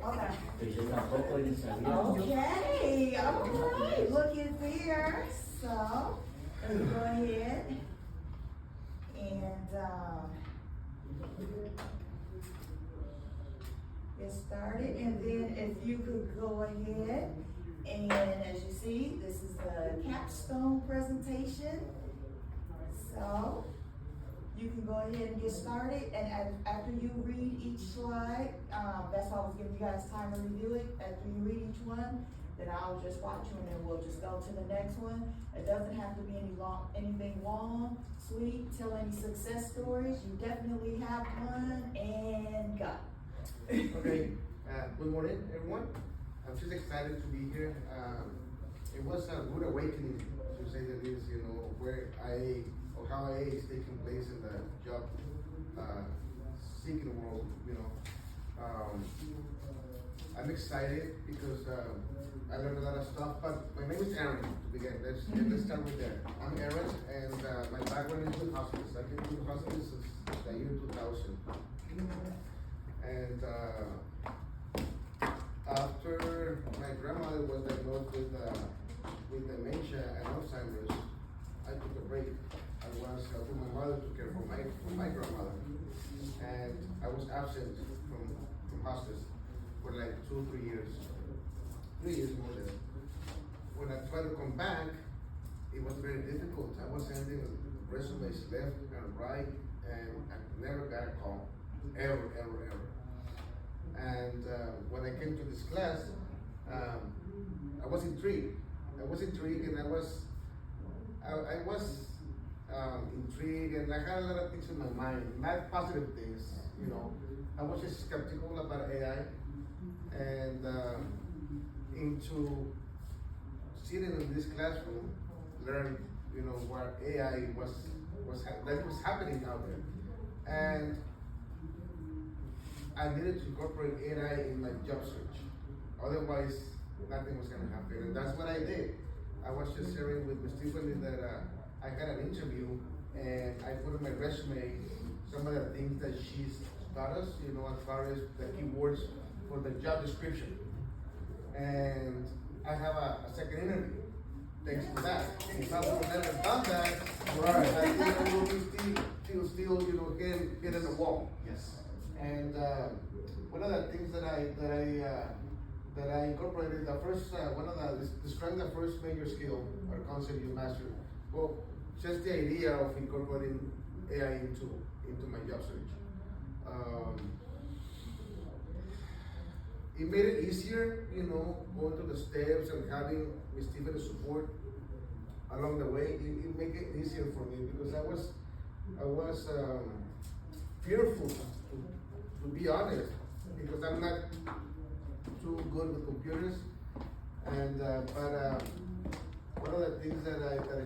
Okay. Que yo tampoco ni sabía. Okay, all right, look at there. So, let's go ahead and, get started. And then if you could go ahead and as you see, this is the capstone presentation. So, you can go ahead and get started, and after you read each slide, that's why I was giving you guys time to review it. After you read each one, then I'll just watch you and then we'll just go to the next one. It doesn't have to be anything long, sweet, tell any success stories. You definitely have one, and go. Okay, good morning, everyone. I'm just excited to be here. It was a good awakening, to say the least, how AI is taking place in the job seeking world, I'm excited because I learned a lot of stuff, but my name is Aaron, to begin. Let's start with that. I'm Aaron, and my background is with hospice. I've been with hospice since the year 2000. And after my grandmother was diagnosed with dementia and Alzheimer's, I took a break. I was helping my mother to care for my grandmother, and I was absent from hospice for like 2-3 years, 3 years more than. When I tried to come back, it was very difficult. I was sending resumes left and right, and I never got a call, ever. And when I came to this class, I was intrigued. And I was intrigued, and I had a lot of things in my mind, not positive things, I was just skeptical about AI, and into sitting in this classroom, learn, what AI was happening out there, and I needed to incorporate AI in my job search. Otherwise, nothing was gonna happen, and that's what I did. I was just sharing with Ms. Tiffany that I got an interview, and I put in my resume some of the things that she's taught us, as far as the keywords for the job description. And I have a second interview, thanks to that. If I would have never done that, I think I would be still, hitting the wall. Yes. And one of the things that I incorporated, describing the first major skill or concept you mastered. Well, just the idea of incorporating AI into my job search. It made it easier, going through the steps and having Ms. Tiffany's support along the way. It made it easier for me because I was fearful, to be honest, because I'm not too good with computers, and but one of the things that I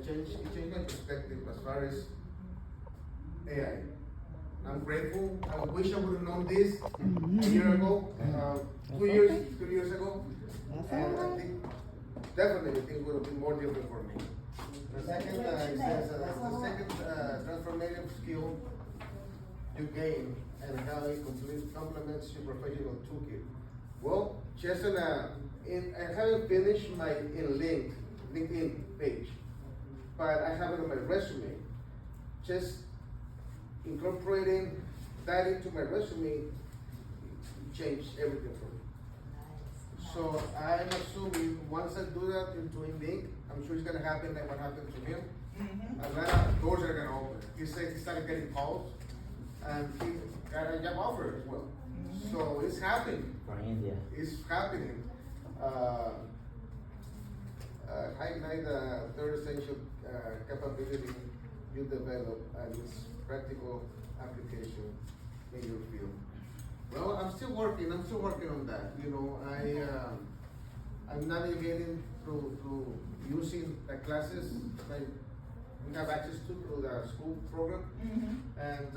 changed my perspective as far as AI. I'm grateful. I wish I would have known this a year ago, 2 years ago, and I think definitely things would have been more different for me. The second, transformative skill you gain and how it complements your professional toolkit. Well, just I haven't finished my LinkedIn page, but I have it on my resume. Just incorporating that into my resume changed everything for me. So I'm assuming once I do that into LinkedIn, I'm sure it's gonna happen like what happened to him. A lot of doors are gonna open. He said he started getting calls, and he got a job offer as well. So it's happening. From India. It's happening. Highlight the third essential capability you develop and its practical application in your field. Well, I'm still working on that. I'm navigating through using the classes like we have access to through the school program, and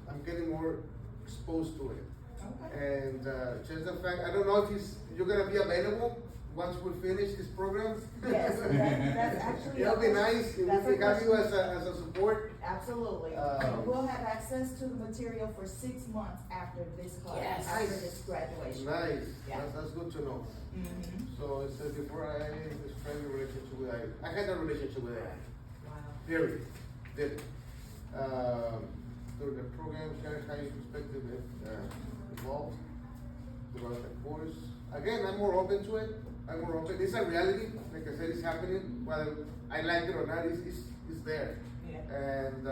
I'm getting more exposed to it. Okay. And just the fact, I don't know if you're gonna be available once we finish this program. Yes, that's actually. It'll be nice if that's we a can have you question. as a support. Absolutely. And we'll have access to the material for 6 months after this class, Yes. after Nice. this graduation. Nice, Yeah. that's good to know. Mhm. So it said before I had this friendly relationship with I had a relationship with AI. Wow. Period. Did. During the program, sharing how your perspective evolved throughout the course. Again, I'm more open to it. I'm more open. It's a reality. Like I said, it's happening. Whether I like it or not, it's there. Yeah. And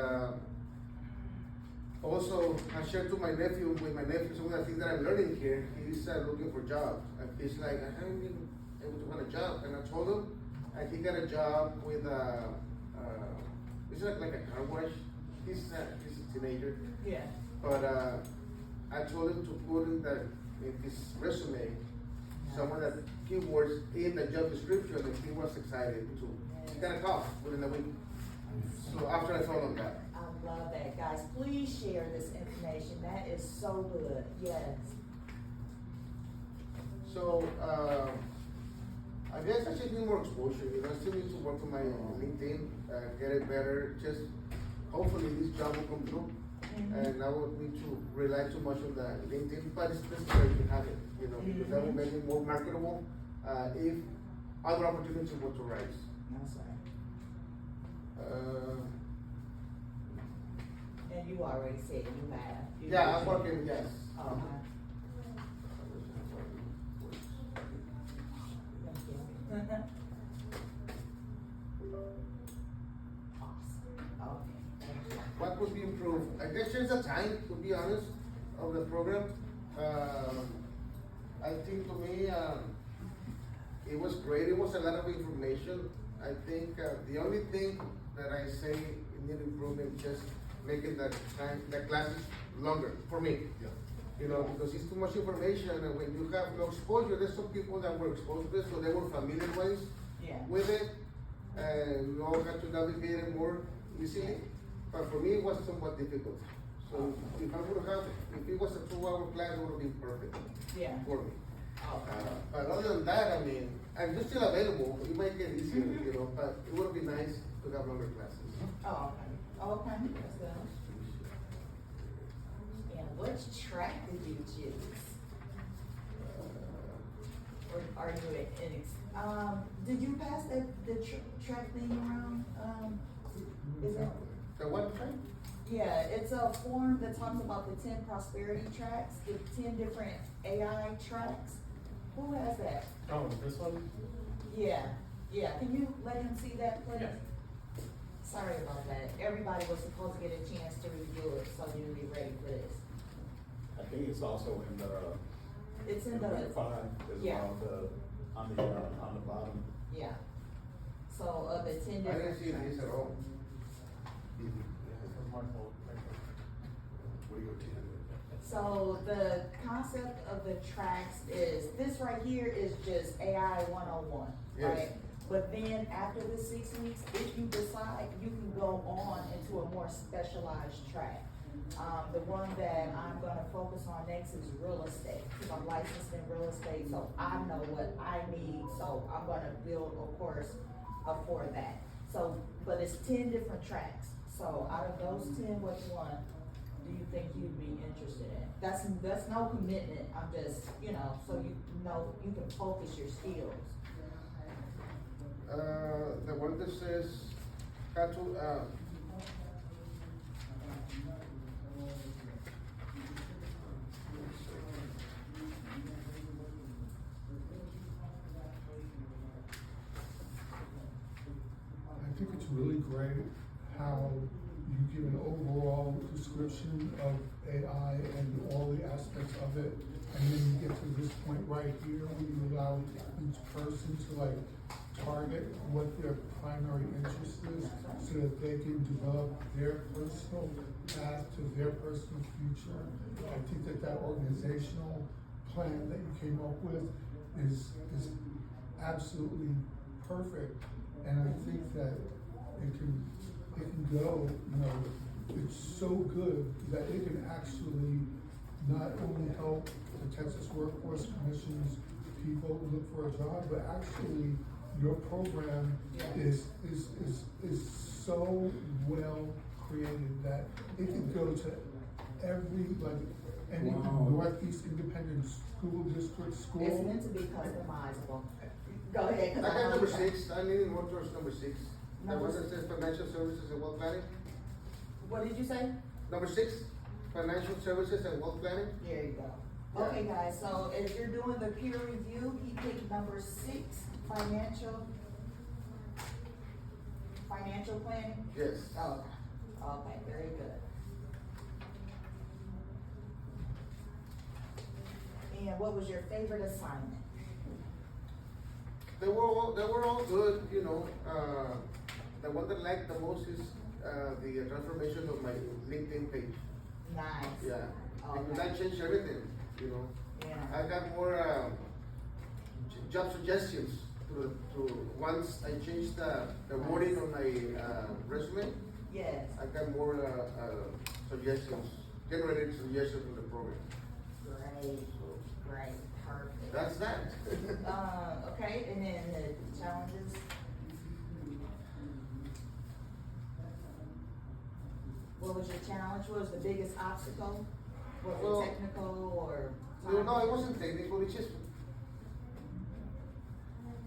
also, I shared with my nephew some of the things that I'm learning here. He's looking for jobs. And he's like, I haven't been able to find a job. And I told him, and he got a job with it's like a car wash. He's a teenager. Yeah. But I told him to put in his resume some of the keywords in the job description, and he was excited too. He got a call within a week. So after I told him that. I love that, guys. Please share this information. That is so good. Yes. So I guess I should need more exposure. I still need to work on my LinkedIn, get it better. Just hopefully this job will come through. Mhm. And I won't need to rely too much on the LinkedIn, but it's necessary to have it, because that will make it more marketable if other opportunities were to rise. That's right. Uh, And you already said you have. yeah, I'm working, yes. Okay. Thank you. Awesome. Okay. Thank you. What could be improved? I guess just the time, to be honest, of the program. I think to me, it was great. It was a lot of information. I think the only thing that I say need improvement is just making the classes longer for me. Yeah. Because it's too much information, and when you have no exposure, there's some people that were exposed to it, so they were familiar Yeah. with it, and you all had to navigate it more easily. But for me, it was somewhat difficult. So if it was a 2-hour class, it would have been perfect Yeah. for me. Okay. But other than that, I mean, I'm just still available. It might get easier, but it would be nice to have longer classes. Oh, okay. Okay, that's good. And which track did you choose? Or are you did you pass the track thing around? Is it? The what time? Yeah, it's a form that talks about the 10 prosperity tracks, the 10 different AI tracks. Who has that? Oh, this one? Yeah, can you let him see that, please? Yeah. Sorry about that. Everybody was supposed to get a chance to review it, so you'll be ready for this. I think it's also in the. It's in the, five as yeah. well, on the bottom. yeah. So of the 10 I didn't different see this tracks. at all. So the concept of the tracks is, this right here is just AI 101, Yes. right? But then after the 6 weeks, if you decide, you can go on into a more specialized track. The one that I'm gonna focus on next is real estate, because I'm licensed in real estate, so I know what I need, so I'm gonna build a course for that. So, but it's 10 different tracks, so out of those 10, which one do you think you'd be interested in? That's no commitment, I'm just, so you know, you can focus your skills. The one that says how to, I think it's really great how you give an overall description of AI and all the aspects of it. And then you get to this point right here where you allow each person to target what their primary interest is so that they can develop their personal path to their personal future. I think that organizational plan that you came up with is absolutely perfect. And I think that it can go, it's so good that it can actually not only help the Texas Workforce Commission's people look for a job, but actually, your program is so well created that it can go to every, like, any Northeast Independent School District It's school. meant to be customizable. Go ahead. 'Cause I got know number you- 6, I leaning more towards number 6. The Number one that six. says financial services and wealth planning. What did you say? Number 6, financial services and wealth planning. There you go. Yeah. Okay, guys, so if you're doing the peer review, he picked number 6, financial planning. Yes. Oh, okay, very good. And what was your favorite assignment? They were all good, you know. The one that I liked the most is the transformation of my LinkedIn page. Nice. Yeah, because Okay. I changed everything, you know. Yeah. I got more job suggestions to once I changed the wording on my resume. Yes. I got more suggestions, generated suggestions from the program. Great, great, perfect. That's that. Okay, and then the challenges? What was your challenge? What was the biggest obstacle? Was Well, it technical or? No, it wasn't technical, it's just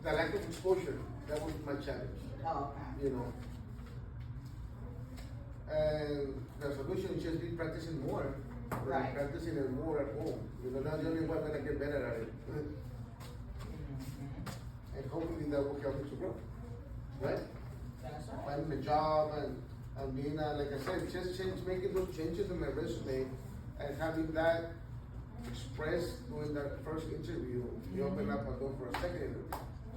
the lack of exposure. That was my challenge, Oh, okay. you know. And the solution is just be practicing more. Right. Practicing it more at home. You know, that's the only way I'm gonna get better at it. Mhm. And hopefully that will help me to grow. Right? That's right. Finding a job and being, like I said, just making those changes in my resume and having that expressed during that first interview, you open up a door for a second interview.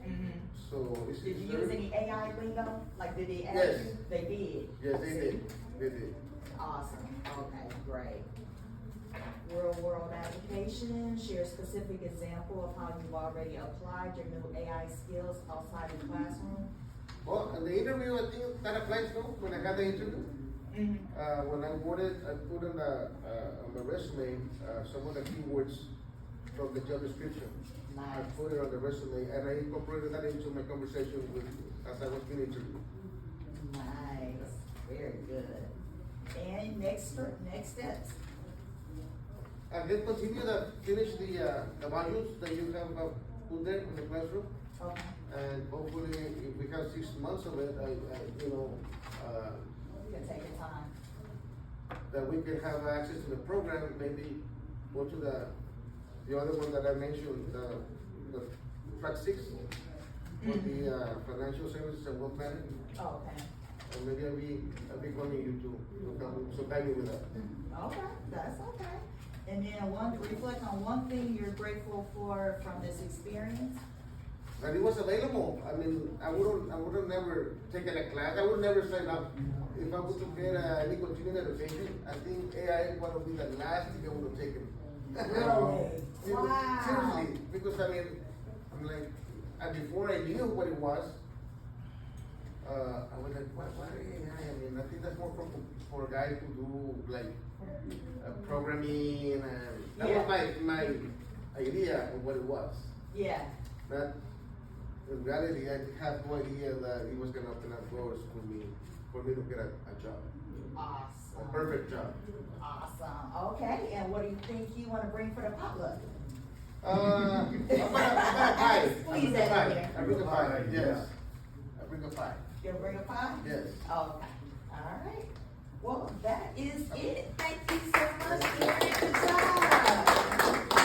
Mhm. So it's Did you very- use any AI lingo? Like, did they ask Yes. you? They did? Yes, they did. They did. Awesome, okay, great. Real world application, share a specific example of how you've already applied your new AI skills outside the classroom. Well, in the interview, I think that applies too, when I had the interview. Mm-hmm. When I put in on my resume, some of the keywords from the job description. I Nice. put it on the resume and I incorporated that into my conversation as I was being interviewed. Nice, very good. And next steps. And then finish the modules that you have put there in the classroom. Okay. And hopefully, if we have 6 months of it, You can take your time. that we can have access to the program, maybe go to the other one that I mentioned, the track 6, for the financial services and wealth planning. Oh, okay. And maybe I'll be calling you to help me, so guide me with that. Okay, that's okay. And then reflect on one thing you're grateful for from this experience. And it was available. I mean, I wouldn't never taken a class. I would never sign up. If I was to get any continuing education, I think AI would be the last thing I would have taken. Really? Wow. Seriously, because I mean, I'm like, and before I knew what it was, I was like, what AI? I mean, I think that's more for a guy to do like programming, and that was my idea of what it was. Yeah. But in reality, I had no idea that it was gonna open up doors for me to get a job, Awesome. a perfect job. Awesome. Okay, and what do you think you want to bring for the potluck? I'm gonna pie. Squeeze that in there. I bring a pie, yes. I bring a pie, You'll bring a pie? yes. Okay. All right. Well, that is it. Thank you so much, Aaron. Good job.